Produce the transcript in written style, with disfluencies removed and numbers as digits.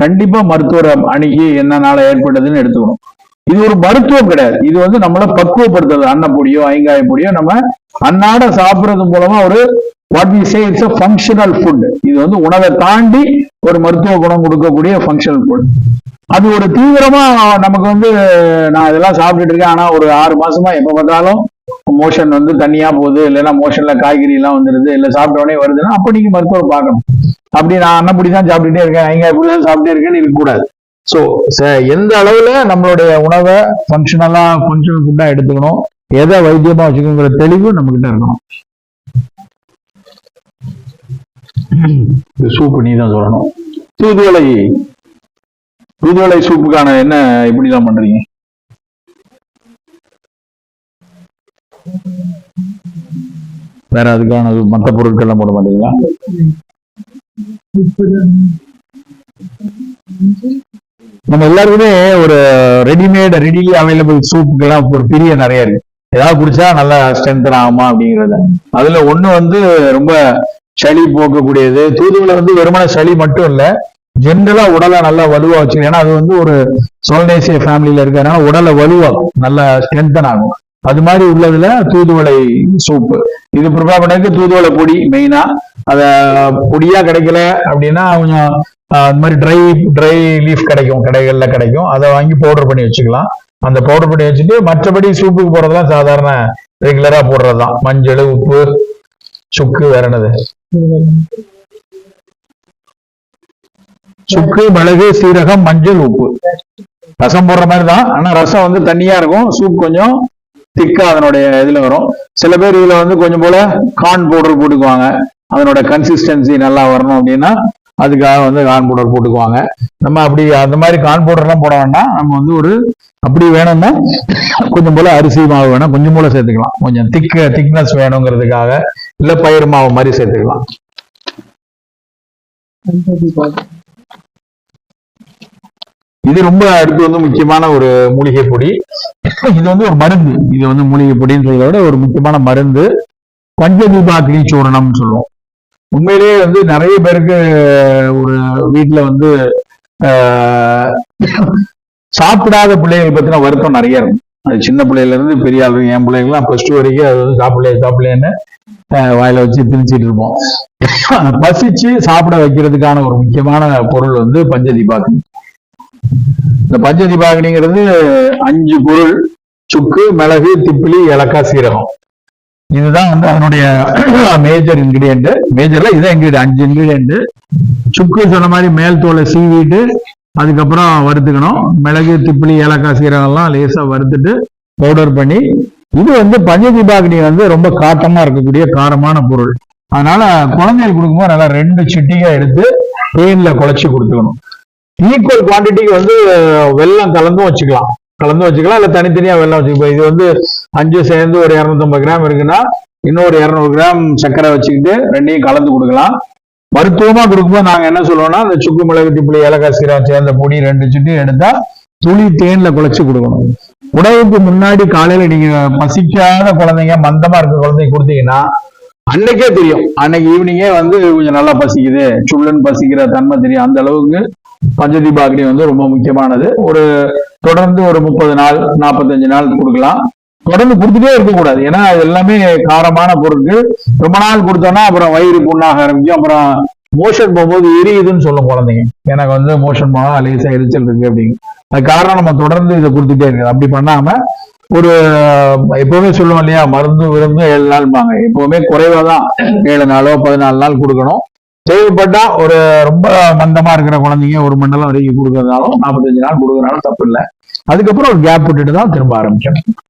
கண்டிப்பா மருத்துவரை அணுகி என்னனால ஏற்பட்டதுன்னு எடுத்துக்கணும். இது ஒரு மருத்துவம் கிடையாது, இது வந்து நம்மள பக்குவப்படுத்துறது. அன்னப்பொடியோ ஐங்காய பொடியோ நம்ம அன்னாட சாப்பிடுறது மூலமா ஒரு what we say it's a functional food. இது வந்து உணவை தாண்டி ஒரு மருத்துவ குணம் கொடுக்கக்கூடிய ஃபங்க்ஷனல் ஃபுட். அது ஒரு தீவிரமா நமக்கு வந்து நான் இதெல்லாம் சாப்பிட்டுட்டு இருக்கேன், ஆனா ஒரு 6 மாசமா எப்ப பார்த்தாலும் மோஷன் வந்து தண்ணியா போகுது, இல்லைன்னா மோஷன்ல காய்கறி எல்லாம் வந்துருது, இல்ல சாப்பிட்ட உடனே வருதுன்னா அப்ப நீங்க மருத்துவர் பார்க்கணும். அப்படி நான் அன்னப்படி தான் சாப்பிட்டுட்டே இருக்கேன், ஐங்காய பொடி தான் சாப்பிட்டே இருக்கேன்னு இருக்கக்கூடாது. ஸோ எந்த அளவுல நம்மளுடைய உணவை ஃபங்க்ஷனலா ஃபங்க்ஷனல் ஃபுட்டா எடுத்துக்கணும், எதை வைத்தியமா வச்சுக்கணுங்கிற தெளிவு நம்ம கிட்ட இருக்கணும். சூப்பு நீ தான் சொல்லணும். தூதுவளை சூப்புக்கான என்ன இப்படிலாம் பண்றீங்க? வேற அதுக்கான மற்ற பொருட்கள் எல்லாம் போட மாட்டீங்களா? நம்ம எல்லாருக்குமே ஒரு ரெடிலி அவைலபிள் சூப்புக்கெல்லாம் ஒரு பிரிய நிறைய இருக்கு. ஏதாவது குடிச்சா நல்லா ஸ்ட்ரென்தன் ஆகுமா அப்படிங்கிறது. அதுல ஒண்ணு வந்து ரொம்ப சளி போக்கக்கூடியது. தூதுவளை வந்து வெறுமன சளி மட்டும் இல்ல, ஜென்ரலா உடலை நல்லா வலுவா வச்சுக்கணும். ஏன்னா அது வந்து ஒரு சோல்னேசிய ஃபேமிலியில இருக்கிறதுனால உடலை வலுவாகும், நல்லா ஸ்ட்ரென்தன் ஆகும். அது மாதிரி உள்ளதுல தூதுவளை சூப்பு. இது ப்ரிப்பேர் பண்ணதுக்கு தூதுவளை பொடி மெயினா. அத பொடியா கிடைக்கல அப்படின்னா கொஞ்சம் அந்த மாதிரி ட்ரை லீஃப் கிடைக்கும், கடைகள்ல கிடைக்கும். அதை வாங்கி பவுடர் பண்ணி வச்சுக்கலாம். அந்த பவுடர் பண்ணி வச்சுட்டு மற்றபடி சூப்புக்கு போடுறதுலாம் சாதாரண ரெகுலரா போடுறதுதான். மஞ்சள், உப்பு, சுக்கு, வேற என்னது, சுக்கு, மிளகு, சீரகம், மஞ்சள், உப்பு. ரசம் போடுற மாதிரி தான், ஆனா ரசம் வந்து தண்ணியா இருக்கும், சூப் கொஞ்சம் திக்கா அதனுடைய இதுல வரும். சில பேர் இதுல வந்து கொஞ்சம் போல கார்ன் பவுடர் போட்டுக்குவாங்க, அதனோட கன்சிஸ்டன்சி நல்லா வரணும் அப்படின்னா அதுக்காக வந்து கார்ன் பவுடர் போட்டுக்குவாங்க. நம்ம அப்படி அந்த மாதிரி கார்ன் பவுடர் எல்லாம் போட வேண்டாம். நம்ம வந்து ஒரு அப்படி வேணும்னா கொஞ்சம் போல அரிசி மாவு வேணும், கொஞ்சம் போல சேர்த்துக்கலாம். கொஞ்சம் திக்னஸ் வேணுங்கிறதுக்காக இல்ல பயிர் மாவு மாதிரி சேர்த்துக்கலாம். இது ரொம்ப அடுத்து வந்து முக்கியமான ஒரு மூலிகை பொடி. இது வந்து ஒரு மருந்து. இது வந்து மூலிகை பொடின்னு சொல்றத விட ஒரு முக்கியமான மருந்து. பஞ்சதீபாக்னி சூரணம்னு சொல்லுவோம். உண்மையிலேயே வந்து நிறைய பேருக்கு ஒரு வீட்டுல வந்து சாப்பிடாத பிள்ளைகள் பத்தின வருத்தம் நிறைய இருக்கும். அது சின்ன பிள்ளையில இருந்து பெரிய ஆளு, என் பிள்ளைங்களாம் +2 வரைக்கும் அது வந்து சாப்பிடலேன்னு வாயில வச்சு திணிச்சிட்டு இருப்போம். பசிச்சு சாப்பிட வைக்கிறதுக்கான ஒரு முக்கியமான பொருள் வந்து பஞ்சதீபாக்னி. இந்த பஞ்சதீபாக்னிங்கிறது 5 பொருள்: சுக்கு, மிளகு, திப்பிலி, ஏலக்காய், சீரகம். இதுதான் வந்து அதனுடைய மேஜர் இன்கிரியன்ட். மேஜர்ல இதான் இன்கிரியன்ட், 5 இன்கிரியன்ட். சுக்கு சொன்ன மாதிரி மேல் தோலை சீவிட்டு அதுக்கப்புறம் வறுத்துக்கணும். மிளகு, திப்பிலி, ஏலக்காய், சீரகம் எல்லாம் லேசா வறுத்துட்டு பவுடர் பண்ணி. இது வந்து பஞ்சதீபாக்னி வந்து ரொம்ப காட்டமா இருக்கக்கூடிய காரமான பொருள். அதனால குழந்தைகள் கொடுக்கும்போது நல்லா 2 சிட்டிகை எடுத்து தேன்ல குழைச்சி கொடுத்துக்கணும். ஈக்குவல் குவான்டிட்டிக்கு வந்து வெல்லம் கலந்தும் வச்சுக்கலாம் இல்ல தனித்தனியா வெல்லம் வச்சுக்கலாம். இது வந்து 5 சேர்ந்து ஒரு 250 கிராம் இருக்குன்னா இன்னொரு 200 கிராம் சர்க்கரை வச்சுக்கிட்டு 2ஐயும் கலந்து கொடுக்கலாம். மருத்துவமா கொடுக்கும்போது நாங்க என்ன சொல்லுவோம்னா, அந்த சுக்கு, மிளகு, திப்பிலி, ஏலக்காய், சீரகம் சேர்ந்த பொடி 2 சிட்டி எடுத்தா துளி தேன்ல குழைச்சு கொடுக்கணும். உணவுக்கு முன்னாடி காலையில நீங்க பசிக்காத குழந்தைங்க, மந்தமா இருக்க குழந்தைங்க கொடுத்தீங்கன்னா அன்னைக்கே தெரியும், அன்னைக்கு ஈவினிங்கே வந்து கொஞ்சம் நல்லா பசிக்குது, சுள்ளன் பசிக்கிற தன்மை தெரியும். அந்த அளவுக்கு பஞ்சதீபாக்னி வந்து ரொம்ப முக்கியமானது. தொடர்ந்து ஒரு 30 நாள் 45 நாள் கொடுக்கலாம். தொடர்ந்து கொடுத்துட்டே இருக்கக்கூடாது, ஏன்னா அது எல்லாமே காரமான பொருட்கள். ரொம்ப நாள் கொடுத்தோம்னா அப்புறம் வயிறு புண்ணாக ஆரம்பிக்கும், அப்புறம் மோஷன் போகும்போது எரியுதுன்னு சொல்லும் குழந்தைங்க. எனக்கு வந்து மோஷன் போனா லேசா எரிச்சல் இருக்கு அப்படிங்க. அது காரணம் நம்ம தொடர்ந்து இதை கொடுத்துட்டே இருக்குது. அப்படி பண்ணாம ஒரு எப்பவுமே சொல்லுவோம் இல்லையா, மருந்து விருந்து 7 நாள்பாங்க. எப்பவுமே குறைவாதான் 7 நாளோ 14 நாள் கொடுக்கணும். தேவைப்பட்டா ஒரு ரொம்ப மந்தமா இருக்கிற குழந்தைங்க 1 மண்டலம் வரைக்கும் கொடுக்கறதுனாலும் 45 நாள் கொடுக்கறதுனாலும் தப்பு இல்லை. அதுக்கப்புறம் ஒரு கேப் விட்டுட்டு தான் திரும்ப ஆரம்பிக்கணும்.